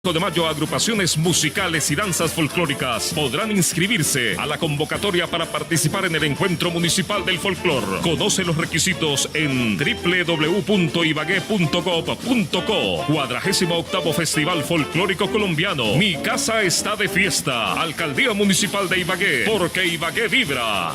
De mayo, agrupaciones musicales y danzas folclóricas podrán inscribirse a la convocatoria para participar en el Encuentro Municipal del Folclor. Conoce los requisitos en www.ibagué.gov.co. 48º Festival Folclórico Colombiano. Mi casa está de fiesta. Alcaldía Municipal de Ibagué, porque Ibagué vibra.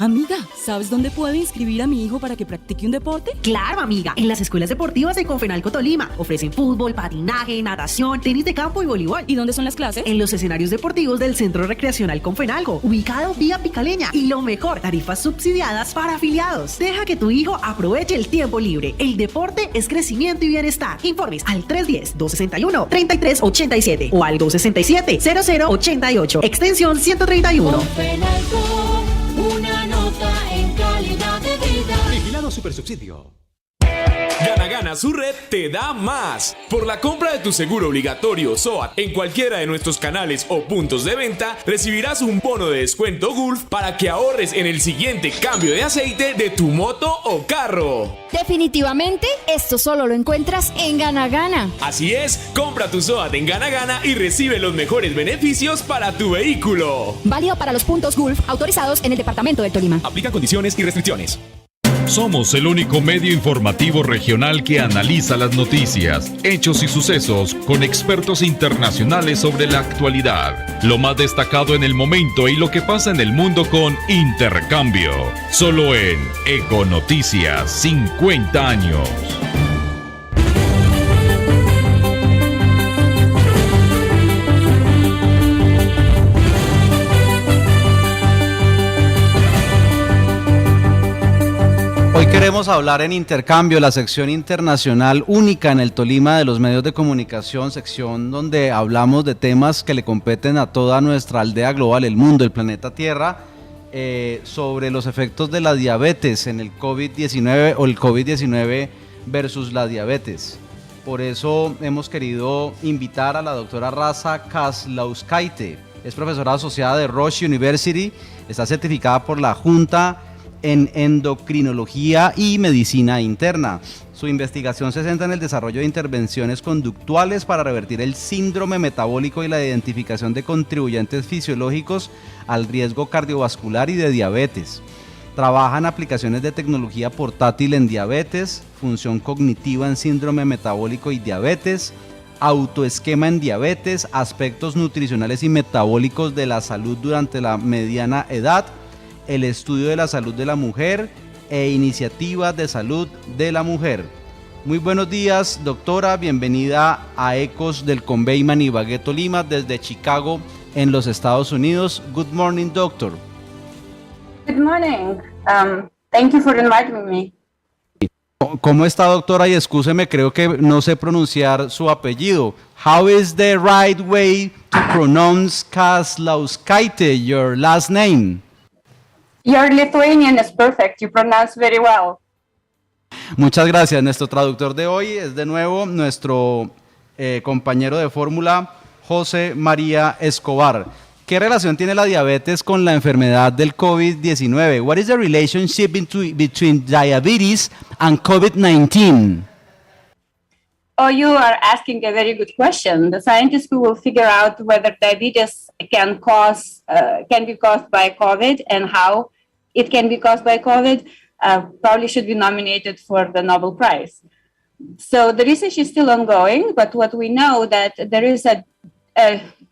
Amiga, ¿sabes dónde puedo inscribir a mi hijo para que practique un deporte? Claro, amiga, en las escuelas deportivas de Confenalco Tolima. Ofrecen fútbol, patinaje, natación, tenis de campo y voleibol. ¿Y dónde son las clases? En los escenarios deportivos del Centro Recreacional Confenalco, ubicado vía Picaleña. Y lo mejor, tarifas subsidiadas para afiliados. Deja que tu hijo aproveche el tiempo libre. El deporte es crecimiento y bienestar. Informes al 310-261-3387 o al 267-0088, extensión 131. Confenalco, una nota en calidad de vida. Vigilado Supersubsidio. Gana su red te da más. Por la compra de tu seguro obligatorio SOAT en cualquiera de nuestros canales o puntos de venta, recibirás un bono de descuento Gulf para que ahorres en el siguiente cambio de aceite de tu moto o carro. Definitivamente, esto solo lo encuentras en Gana Gana. Así es, compra tu SOAT en Gana Gana y recibe los mejores beneficios para tu vehículo. Válido para los puntos Gulf autorizados en el departamento de Tolima. Aplica condiciones y restricciones. Somos el único medio informativo regional que analiza las noticias, hechos y sucesos con expertos internacionales sobre la actualidad. Lo más destacado en el momento y lo que pasa en el mundo con Intercambio. Solo en Econoticias 50 años. Hoy queremos hablar en Intercambio, la sección internacional única en el Tolima de los medios de comunicación, sección donde hablamos de temas que le competen a toda nuestra aldea global, el mundo, el planeta Tierra, sobre los efectos de la diabetes en el COVID-19 o el COVID-19 versus la diabetes. Por eso hemos querido invitar a la doctora Raza Kaslauskaite. Es profesora asociada de Rush University, está certificada por la Junta en endocrinología y medicina interna. Su investigación se centra en el desarrollo de intervenciones conductuales para revertir el síndrome metabólico y la identificación de contribuyentes fisiológicos al riesgo cardiovascular y de diabetes. Trabaja en aplicaciones de tecnología portátil en diabetes, función cognitiva en síndrome metabólico y diabetes, autoesquema en diabetes, aspectos nutricionales y metabólicos de la salud durante la mediana edad, el estudio de la salud de la mujer e iniciativas de salud de la mujer. Muy buenos días, doctora, bienvenida a Ecos del Conveyman Ibagué Tolima desde Chicago en los Estados Unidos. Good morning, doctor. Good morning. Thank you for inviting me. ¿Cómo está, doctora? Y excúseme, creo que no sé pronunciar su apellido. How is the right way to pronounce Kaslauskaite, your last name? Your Lithuanian is perfect. You pronounce very well. Muchas gracias. Nuestro traductor de hoy es de nuevo nuestro compañero de fórmula, José María Escobar. ¿Qué relación tiene la diabetes con la enfermedad del COVID-19? What is the relationship between diabetes and COVID-19? Oh, you are asking a very good question. The scientists who will figure out whether diabetes can be caused by COVID and how it can be caused by COVID probably should be nominated for the Nobel Prize. So the research is still ongoing, but what we know that there is a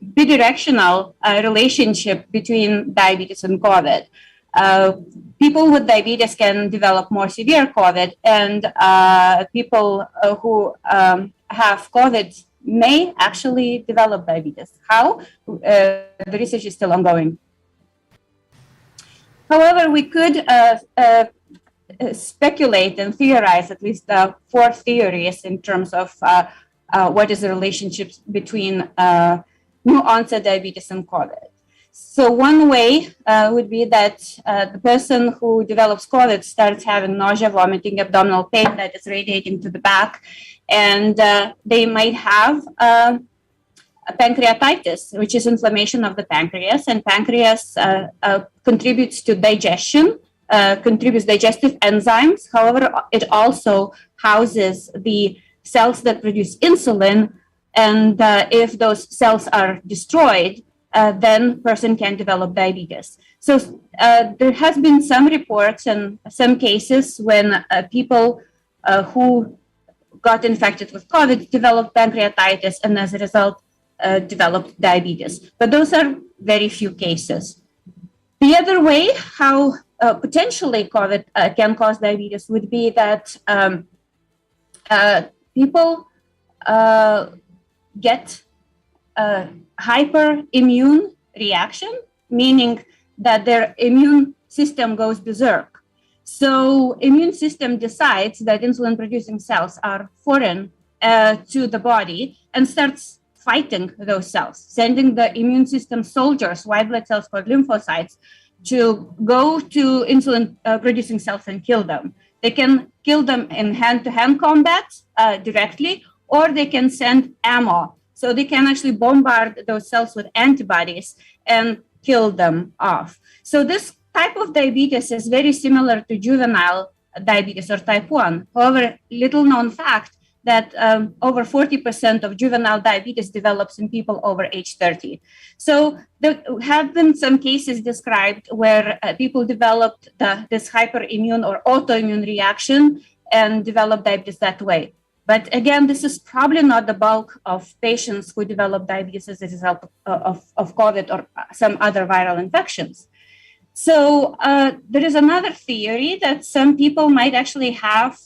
bidirectional relationship between diabetes and COVID. People with diabetes can develop more severe COVID, and people who have COVID may actually develop diabetes. How? The research is still ongoing. However, we could speculate and theorize at least 4 theories in terms of what is the relationship between new onset diabetes and COVID. So one way would be that the person who develops COVID starts having nausea, vomiting, abdominal pain that is radiating to the back, and they might have pancreatitis, which is inflammation of the pancreas, and pancreas contributes to digestion, contributes digestive enzymes. However, it also houses the cells that produce insulin And if those cells are destroyed, then person can develop diabetes. So there has been some reports and some cases when people who got infected with COVID developed pancreatitis and as a result developed diabetes. But those are very few cases. The other way how potentially COVID can cause diabetes would be that people get a hyperimmune reaction, meaning that their immune system goes berserk. So immune system decides that insulin-producing cells are foreign to the body and starts fighting those cells, sending the immune system soldiers, white blood cells called lymphocytes, to go to insulin-producing cells and kill them. They can kill them in hand-to-hand combat directly, or they can send ammo. So they can actually bombard those cells with antibodies and kill them off. So this type of diabetes is very similar to juvenile diabetes or type 1. However, little known fact that over 40% of juvenile diabetes develops in people over age 30. So there have been some cases described where people developed this hyperimmune or autoimmune reaction and developed diabetes that way. But again, this is probably not the bulk of patients who develop diabetes as a result of COVID or some other viral infections. So there is another theory that some people might actually have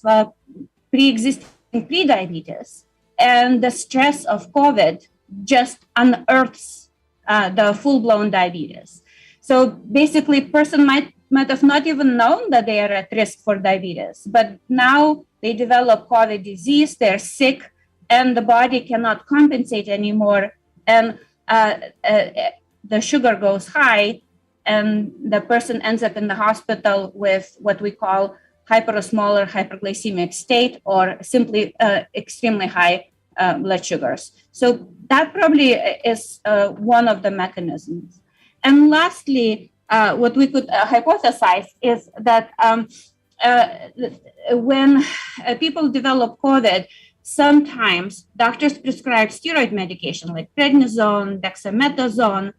pre-existing prediabetes, and the stress of COVID just unearths the full-blown diabetes. So basically, person might have not even known that they are at risk for diabetes, but now they develop COVID disease, they're sick, and the body cannot compensate anymore, and the sugar goes high, and the person ends up in the hospital with what we call hyperosmolar hyperglycemic state, or simply extremely high blood sugars. So that probably is one of the mechanisms. And lastly, what we could hypothesize is that when people develop COVID, sometimes doctors prescribe steroid medication like prednisone, dexamethasone,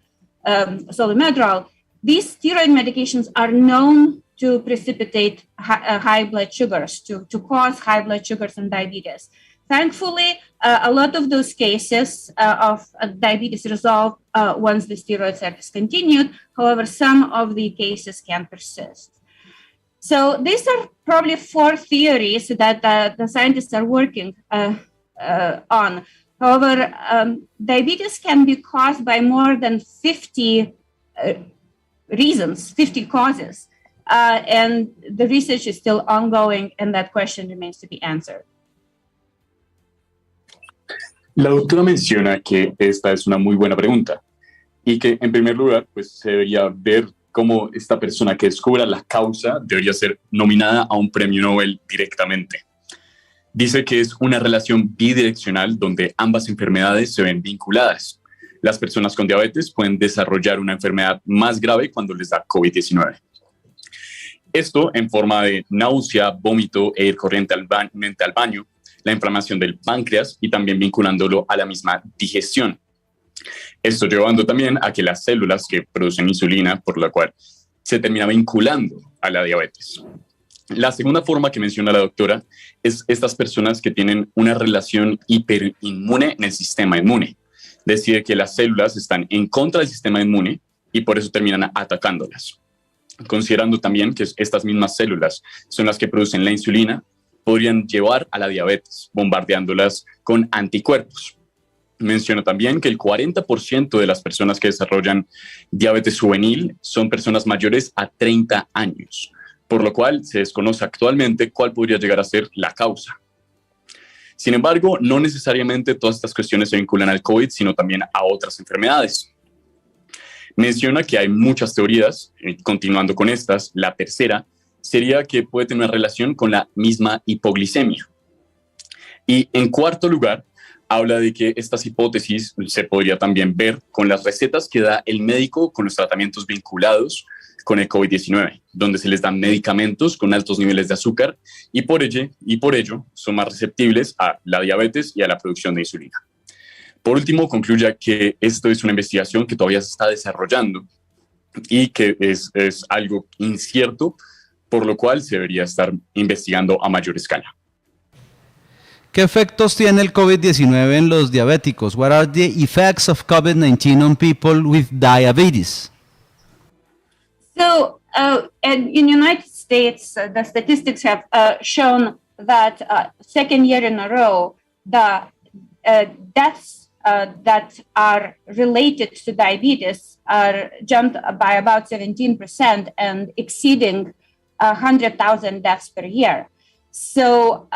solumedrol. These steroid medications are known to precipitate high blood sugars, to cause high blood sugars and diabetes. Thankfully, a lot of those cases of diabetes resolve once the steroids are discontinued. However, some of the cases can persist. So these are probably 4 theories that the scientists are working on. However, diabetes can be caused by more than 50 reasons, 50 causes. And the research is still ongoing, and that question remains to be answered. La doctora menciona que esta es una muy buena pregunta y que, en primer lugar, pues se debería ver cómo esta persona que descubra la causa debería ser nominada a un premio Nobel directamente. Dice que es una relación bidireccional donde ambas enfermedades se ven vinculadas. Las personas con diabetes pueden desarrollar una enfermedad más grave cuando les da COVID-19. Esto en forma de náusea, vómito e ir corrientemente al baño, la inflamación del páncreas y también vinculándolo a la misma digestión. Esto llevando también a que las células que producen insulina, por la cual se termina vinculando a la diabetes. La segunda forma que menciona la doctora es estas personas que tienen una relación hiperinmune en el sistema inmune. Decide que las células están en contra del sistema inmune y por eso terminan atacándolas. Considerando también que estas mismas células son las que producen la insulina, podrían llevar a la diabetes, bombardeándolas con anticuerpos. Menciona también que el 40% de las personas que desarrollan diabetes juvenil son personas mayores a 30 años, por lo cual se desconoce actualmente cuál podría llegar a ser la causa. Sin embargo, no necesariamente todas estas cuestiones se vinculan al COVID, sino también a otras enfermedades. Menciona que hay muchas teorías, continuando con estas, la tercera sería que puede tener una relación con la misma hipoglicemia. Y en cuarto lugar, habla de que estas hipótesis se podría también ver con las recetas que da el médico con los tratamientos vinculados con el COVID-19, donde se les dan medicamentos con altos niveles de azúcar y por ello son más receptibles a la diabetes y a la producción de insulina. Por último, concluya que esto es una investigación que todavía se está desarrollando y que es algo incierto, por lo cual se debería estar investigando a mayor escala. ¿Qué efectos tiene el COVID-19 en los diabéticos? What are the effects of COVID-19 on people with diabetes? So, in the United States, the statistics have shown that second year in a row, the deaths that are related to diabetes are jumped by about 17% and exceeding 100,000 deaths per year. So,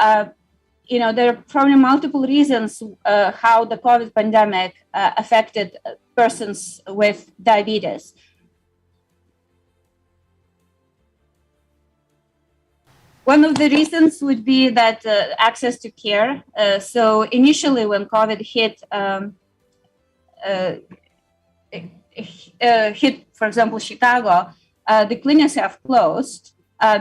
there are probably multiple reasons how the COVID pandemic affected persons with diabetes. One of the reasons would be that access to care. So initially, when COVID hit, for example, Chicago, the clinics have closed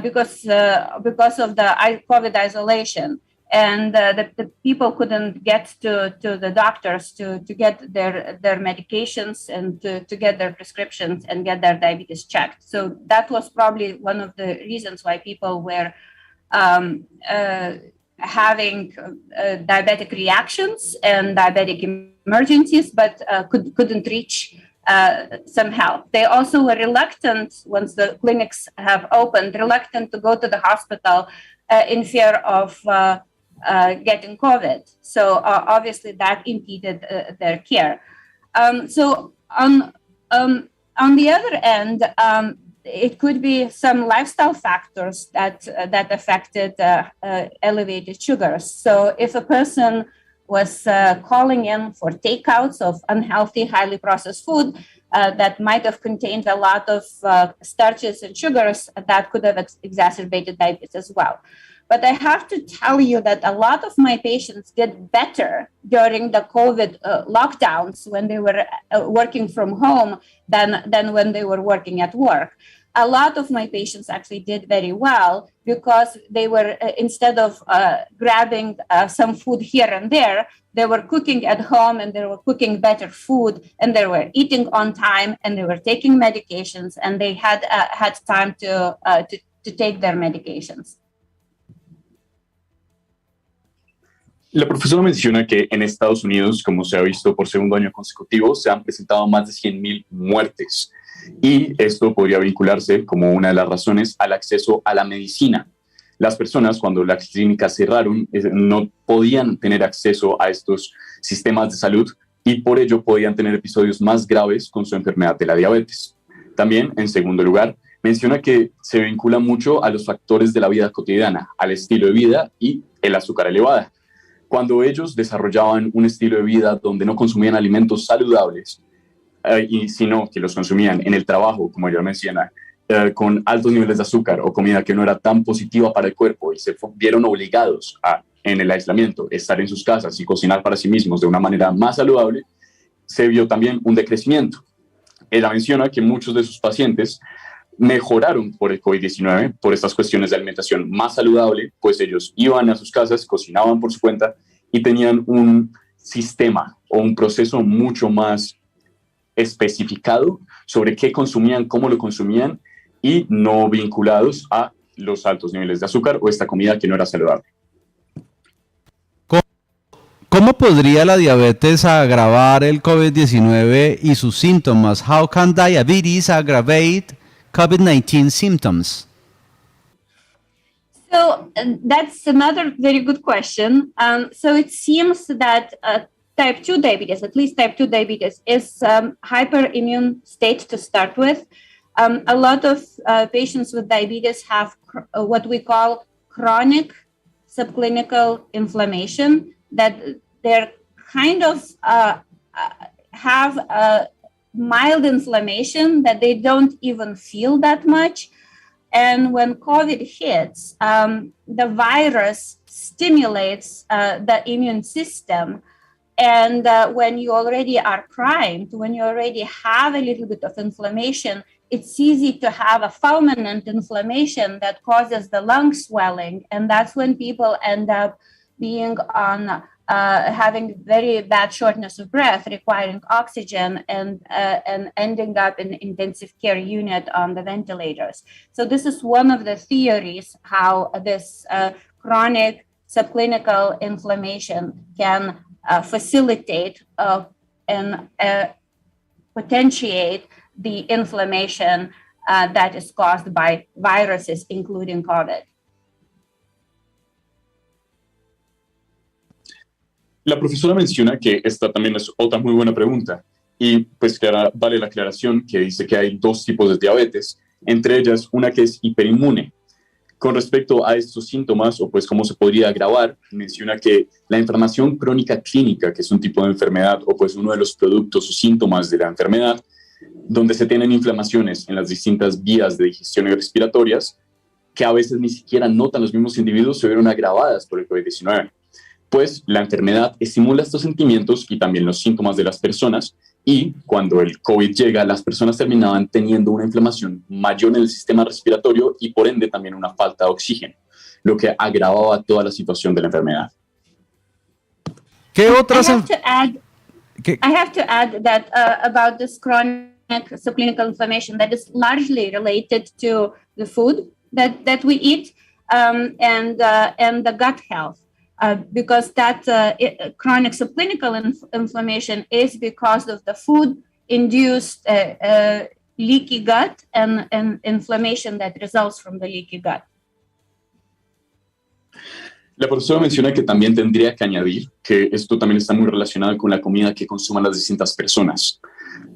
because of the COVID isolation, and the people couldn't get to the doctors to get their medications and to get their prescriptions and get their diabetes checked. So that was probably one of the reasons why people were having diabetic reactions and diabetic emergencies, but couldn't reach some help. They also were reluctant, once the clinics have opened, reluctant to go to the hospital in fear of getting COVID. So obviously that impeded their care. So on the other end, it could be some lifestyle factors that affected elevated sugars. So if a person was calling in for takeouts of unhealthy, highly processed food that might have contained a lot of starches and sugars, that could have exacerbated diabetes as well. But I have to tell you that a lot of my patients did better during the COVID lockdowns when they were working from home than when they were working at work. A lot of my patients actually did very well because they were, instead of grabbing some food here and there, they were cooking at home and they were cooking better food and they were eating on time and they were taking medications and they had time to take their medications. La profesora menciona que en Estados Unidos, como se ha visto por segundo año consecutivo, se han presentado más de 100,000 muertes. Y esto podría vincularse como una de las razones al acceso a la medicina. Las personas, cuando las clínicas cerraron, no podían tener acceso a estos sistemas de salud y por ello podían tener episodios más graves con su enfermedad de la diabetes. También, en segundo lugar, menciona que se vincula mucho a los factores de la vida cotidiana, al estilo de vida y el azúcar elevada. Cuando ellos desarrollaban un estilo de vida donde no consumían alimentos saludables, y sino que los consumían en el trabajo, como ella menciona, con altos niveles de azúcar o comida que no era tan positiva para el cuerpo y se vieron obligados a, en el aislamiento, estar en sus casas y cocinar para sí mismos de una manera más saludable, se vio también un decrecimiento. Ella menciona que muchos de sus pacientes mejoraron por el COVID-19, por estas cuestiones de alimentación más saludable, pues ellos iban a sus casas, cocinaban por su cuenta y tenían un sistema o un proceso mucho más especificado sobre qué consumían, cómo lo consumían y no vinculados a los altos niveles de azúcar o esta comida que no era saludable. ¿Cómo podría la diabetes agravar el COVID-19 y sus síntomas? How can diabetes aggravate COVID-19 symptoms? So that's another very good question. So it seems that type 2 diabetes, at least type 2 diabetes, is hyperimmune state to start with. A lot of patients with diabetes have what we call chronic subclinical inflammation, that they're kind of have a mild inflammation that they don't even feel that much. And when COVID hits, the virus stimulates the immune system. And when you already are primed, when you already have a little bit of inflammation, it's easy to have a fulminant inflammation that causes the lung swelling. And that's when people end up being on having very bad shortness of breath, requiring oxygen, and ending up in intensive care unit on the ventilators. So this is one of the theories how this chronic subclinical inflammation can facilitate and potentiate the inflammation that is caused by viruses, including COVID. La profesora menciona que esta también es otra muy buena pregunta y pues vale la aclaración que dice que hay dos tipos de diabetes, entre ellas una que es hiperinmune. Con respecto a estos síntomas o pues cómo se podría agravar, menciona que la inflamación crónica clínica, que es un tipo de enfermedad o pues uno de los productos o síntomas de la enfermedad, donde se tienen inflamaciones en las distintas vías de digestión y respiratorias, que a veces ni siquiera notan los mismos individuos, se vieron agravadas por el COVID-19. Pues la enfermedad estimula estos sentimientos y también los síntomas de las personas, y cuando el COVID llega, las personas terminaban teniendo una inflamación mayor en el sistema respiratorio y por ende también una falta de oxígeno, lo que agravaba toda la situación de la enfermedad. ¿Qué otras? I have to add that about this chronic subclinical inflammation that is largely related to the food that we eat and the gut health. Because that chronic subclinical inflammation is because of the food-induced leaky gut and inflammation that results from the leaky gut. La profesora menciona que también tendría que añadir que esto también está muy relacionado con la comida que consuman las distintas personas,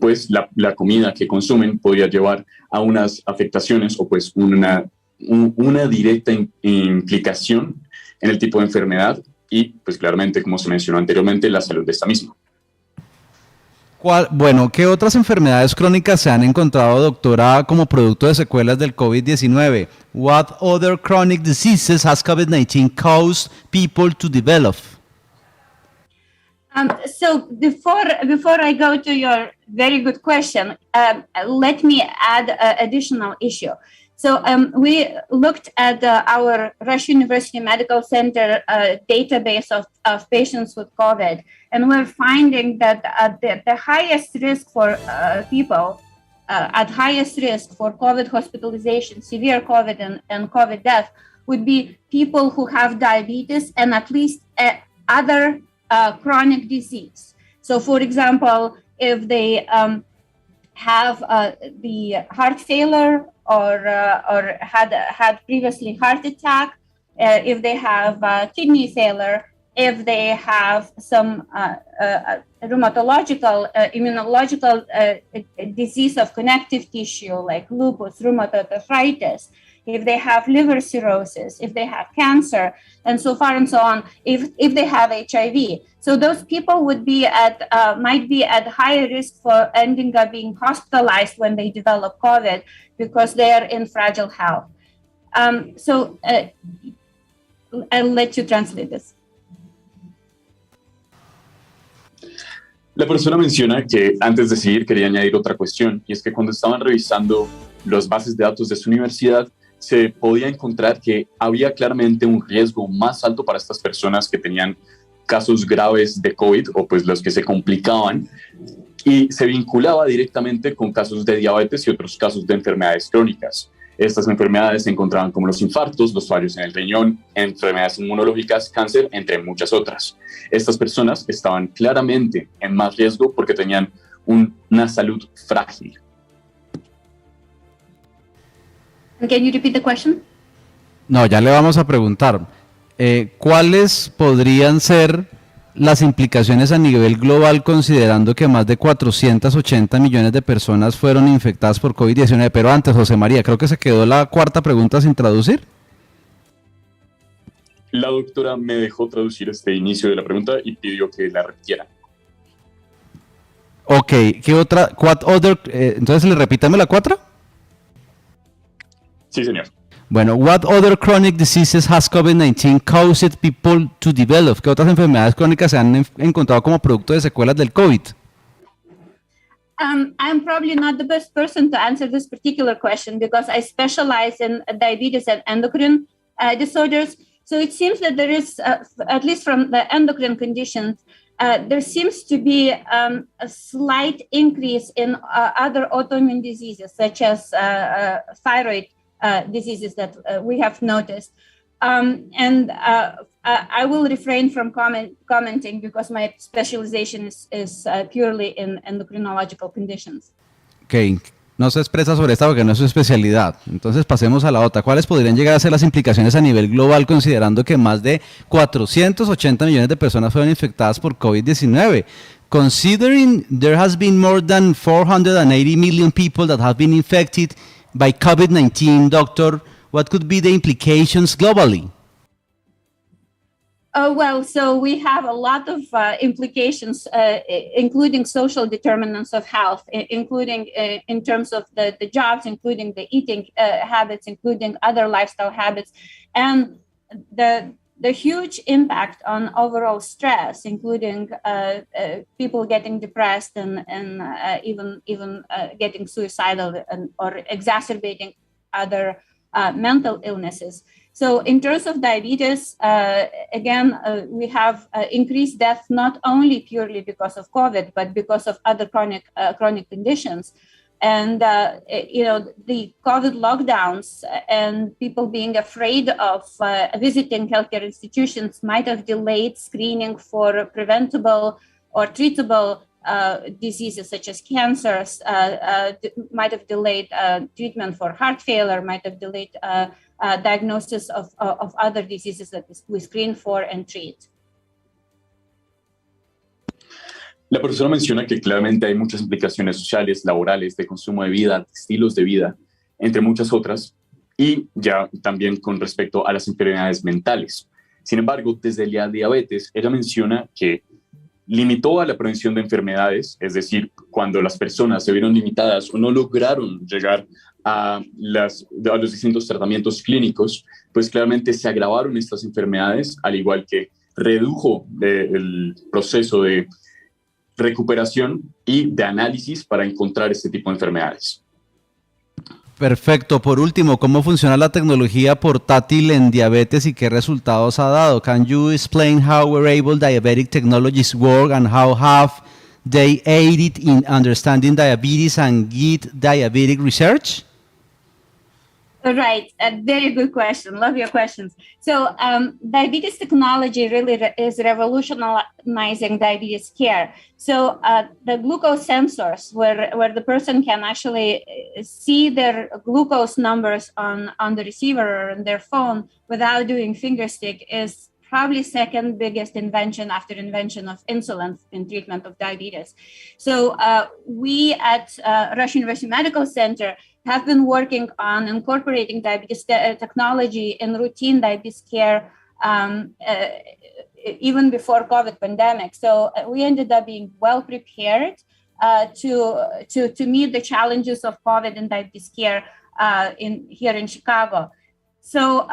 pues la comida que consumen podría llevar a unas afectaciones o pues una directa implicación en el tipo de enfermedad y, pues claramente, como se mencionó anteriormente, la salud de esta misma. Bueno, ¿qué otras enfermedades crónicas se han encontrado, doctora, como producto de secuelas del COVID-19? What other chronic diseases has COVID-19 caused people to develop? So before I go to your very good question, let me add an additional issue. So we looked at our Rush University Medical Center database of patients with COVID, and we're finding that the highest risk for people at highest risk for COVID hospitalization, severe COVID and COVID death would be people who have diabetes and at least other chronic disease. So for example, if they have the heart failure or had previously heart attack, if they have kidney failure, if they have some rheumatological, immunological disease of connective tissue like lupus, rheumatoid arthritis, if they have liver cirrhosis, if they have cancer, and so far and so on, if they have HIV. So those people would be might be at higher risk for ending up being hospitalized when they develop COVID because they are in fragile health. So I'll let you translate this. La persona menciona que antes de seguir quería añadir otra cuestión, y es que cuando estaban revisando las bases de datos de su universidad, se podía encontrar que había claramente un riesgo más alto para estas personas que tenían casos graves de COVID o pues los que se complicaban, y se vinculaba directamente con casos de diabetes y otros casos de enfermedades crónicas. Estas enfermedades se encontraban como los infartos, los fallos en el riñón, enfermedades inmunológicas, cáncer, entre muchas otras. Estas personas estaban claramente en más riesgo porque tenían una salud frágil. Can you repeat the question? No, ya le vamos a preguntar. ¿Cuáles podrían ser las implicaciones a nivel global considerando que más de 480 millones de personas fueron infectadas por COVID-19? Pero antes, José María, creo que se quedó la cuarta pregunta sin traducir. La doctora me dejó traducir este inicio de la pregunta y pidió que la repitiera. Ok, ¿qué otra? Entonces, ¿le repítame la cuatro? Sí, señor. Bueno, what other chronic diseases has COVID-19 caused people to develop? ¿Qué otras enfermedades crónicas se han encontrado como producto de secuelas del COVID? I'm probably not the best person to answer this particular question because I specialize in diabetes and endocrine disorders. So it seems that there is, at least from the endocrine conditions, there seems to be a slight increase in other autoimmune diseases, such as thyroid diseases that we have noticed. I will refrain from commenting because my specialization is purely in endocrinological conditions. Ok, no se expresa sobre esta porque no es su especialidad. Entonces pasemos a la otra. ¿Cuáles podrían llegar a ser las implicaciones a nivel global considerando que más de 480 millones de personas fueron infectadas por COVID-19? Considering there has been more than 480 million people that have been infected by COVID-19, doctor, what could be the implications globally? Well, so we have a lot of implications, including social determinants of health, including in terms of the jobs, including the eating habits, including other lifestyle habits, and the huge impact on overall stress, including people getting depressed and even getting suicidal or exacerbating other mental illnesses. So in terms of diabetes, again, we have increased death not only purely because of COVID, but because of other chronic conditions. And, the COVID lockdowns and people being afraid of visiting healthcare institutions might have delayed screening for preventable or treatable diseases such as cancers, might have delayed treatment for heart failure, might have delayed diagnosis of other diseases that we screen for and treat. La profesora menciona que claramente hay muchas implicaciones sociales, laborales, de consumo de vida, estilos de vida, entre muchas otras, y ya también con respecto a las enfermedades mentales. Sin embargo, desde la diabetes, ella menciona que limitó a la prevención de enfermedades, es decir, cuando las personas se vieron limitadas o no lograron llegar a los distintos tratamientos clínicos, pues claramente se agravaron estas enfermedades, al igual que redujo el proceso de recuperación y de análisis para encontrar este tipo de enfermedades. Perfecto. Por último, ¿cómo funciona la tecnología portátil en diabetes y qué resultados ha dado? Can you explain how wearable diabetic technologies work and how have they aided in understanding diabetes and guide diabetic research? Right, a very good question. Love your questions. So diabetes technology really is revolutionizing diabetes care. So the glucose sensors, where the person can actually see their glucose numbers on the receiver or on their phone without doing finger stick, is probably second biggest invention after invention of insulin in treatment of diabetes. So we at Rush University Medical Center have been working on incorporating diabetes technology in routine diabetes care even before COVID pandemic. So we ended up being well prepared to meet the challenges of COVID and diabetes care here in Chicago. So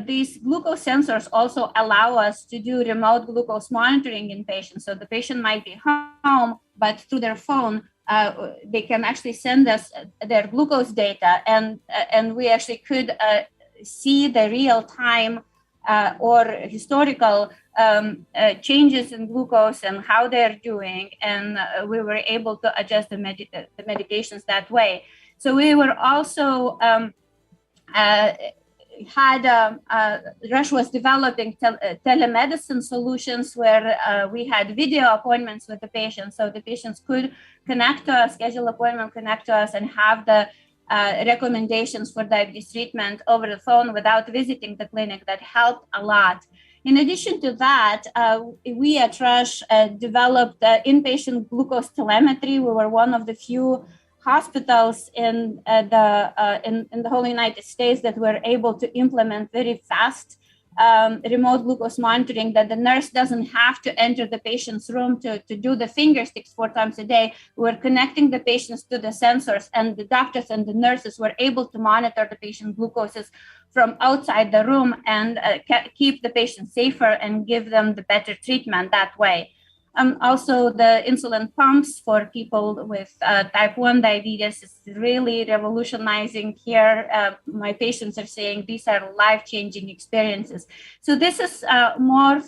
these glucose sensors also allow us to do remote glucose monitoring in patients. So the patient might be home, but through their phone, they can actually send us their glucose data, and we actually could see the real time or historical changes in glucose and how they're doing, and we were able to adjust the medications that way. So we were also Rush was developing telemedicine solutions where we had video appointments with the patients, so the patients could connect to us, schedule appointment, connect to us, and have the recommendations for diabetes treatment over the phone without visiting the clinic. That helped a lot. In addition to that, we at Rush developed inpatient glucose telemetry. We were one of the few hospitals in the whole United States that were able to implement very fast remote glucose monitoring, that the nurse doesn't have to enter the patient's room to do the finger sticks 4 times a day. We're connecting the patients to the sensors, and the doctors and the nurses were able to monitor the patient glucoses from outside the room and keep the patient safer and give them the better treatment that way. Also, the insulin pumps for people with type 1 diabetes is really revolutionizing care. My patients are saying these are life-changing experiences. So this is more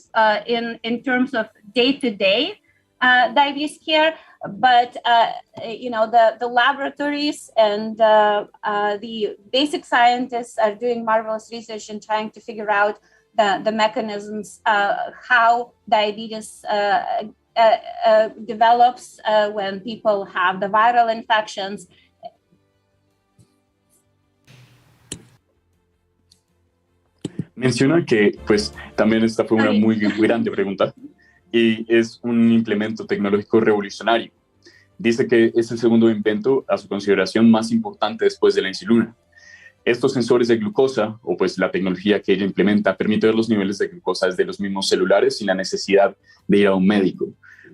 in terms of day-to-day diabetes care, but the laboratories and the basic scientists are doing marvelous research and trying to figure out the mechanisms how diabetes develops when people have the viral infections. Menciona que, pues, también esta fue una muy grande pregunta y es un implemento tecnológico revolucionario. Dice que es el segundo invento a su consideración más importante después de la insulina. Estos sensores de glucosa, o pues la tecnología que ella implementa, permite ver los niveles de glucosa desde los mismos celulares sin la necesidad de ir a un médico.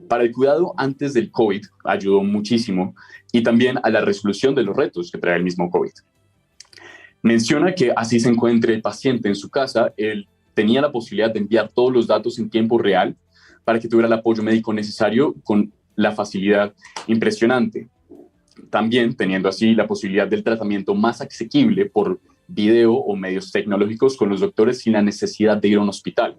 Para el cuidado antes del COVID ayudó muchísimo y también a la resolución de los retos que trae el mismo COVID. Menciona que así se encuentre el paciente en su casa, él tenía la posibilidad de enviar todos los datos en tiempo real para que tuviera el apoyo médico necesario con la facilidad impresionante. También teniendo así la posibilidad del tratamiento más asequible por video o medios tecnológicos con los doctores sin la necesidad de ir a un hospital.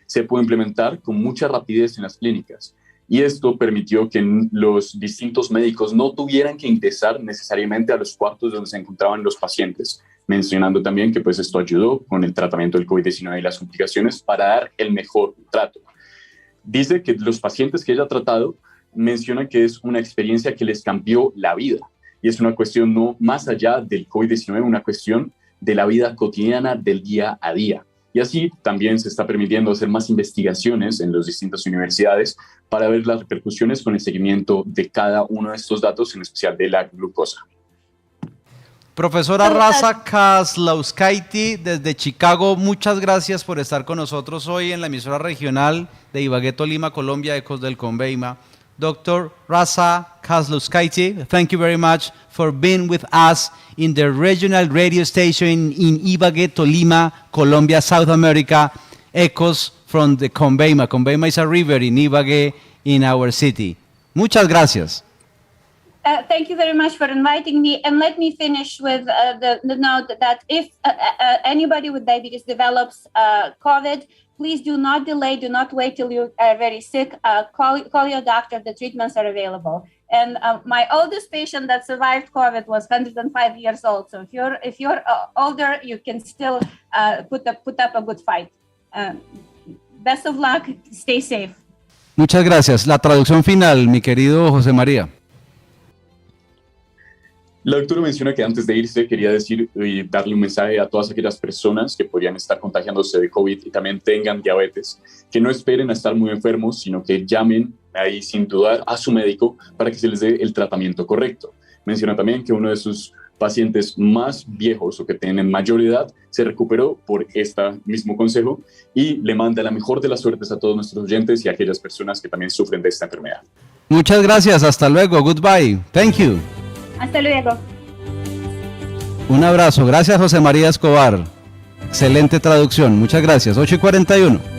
Se puede implementar con mucha rapidez en las clínicas y esto permitió que los distintos médicos no tuvieran que ingresar necesariamente a los cuartos donde se encontraban los pacientes, mencionando también que pues esto ayudó con el tratamiento del COVID-19 y las complicaciones para dar el mejor trato. Dice que los pacientes que ella ha tratado mencionan que es una experiencia que les cambió la vida y es una cuestión no más allá del COVID-19, una cuestión de la vida cotidiana del día a día. Y así también se está permitiendo hacer más investigaciones en las distintas universidades para ver las repercusiones con el seguimiento de cada uno de estos datos, en especial de la glucosa. Profesora Rasa Kaslauskaite desde Chicago, muchas gracias por estar con nosotros hoy en la emisora regional de Ibagué, Tolima, Colombia, Ecos del Conveima. Dr. Rasa Kaslauskaite, thank you very much for being with us in the regional radio station in Ibagué, Tolima, Colombia, South America, Ecos from the Conveima. Conveima is a river in Ibagué, in our city. Muchas gracias. Thank you very much for inviting me. And let me finish with the note that if anybody with diabetes develops COVID, please do not delay, do not wait till you are very sick. Call your doctor, the treatments are available. And my oldest patient that survived COVID was 105 years old. So if you're older, you can still put up a good fight. Best of luck, stay safe. Muchas gracias. La traducción final, mi querido José María. La doctora menciona que antes de irse quería decir y darle un mensaje a todas aquellas personas que podrían estar contagiándose de COVID y también tengan diabetes, que no esperen a estar muy enfermos, sino que llamen ahí sin dudar a su médico para que se les dé el tratamiento correcto. Menciona también que uno de sus pacientes más viejos o que tienen mayor edad se recuperó por este mismo consejo y le manda la mejor de las suertes a todos nuestros oyentes y a aquellas personas que también sufren de esta enfermedad. Muchas gracias. Hasta luego. Goodbye. Thank you. Hasta luego. Un abrazo. Gracias, José María Escobar. Excelente traducción. Muchas gracias. 8:41.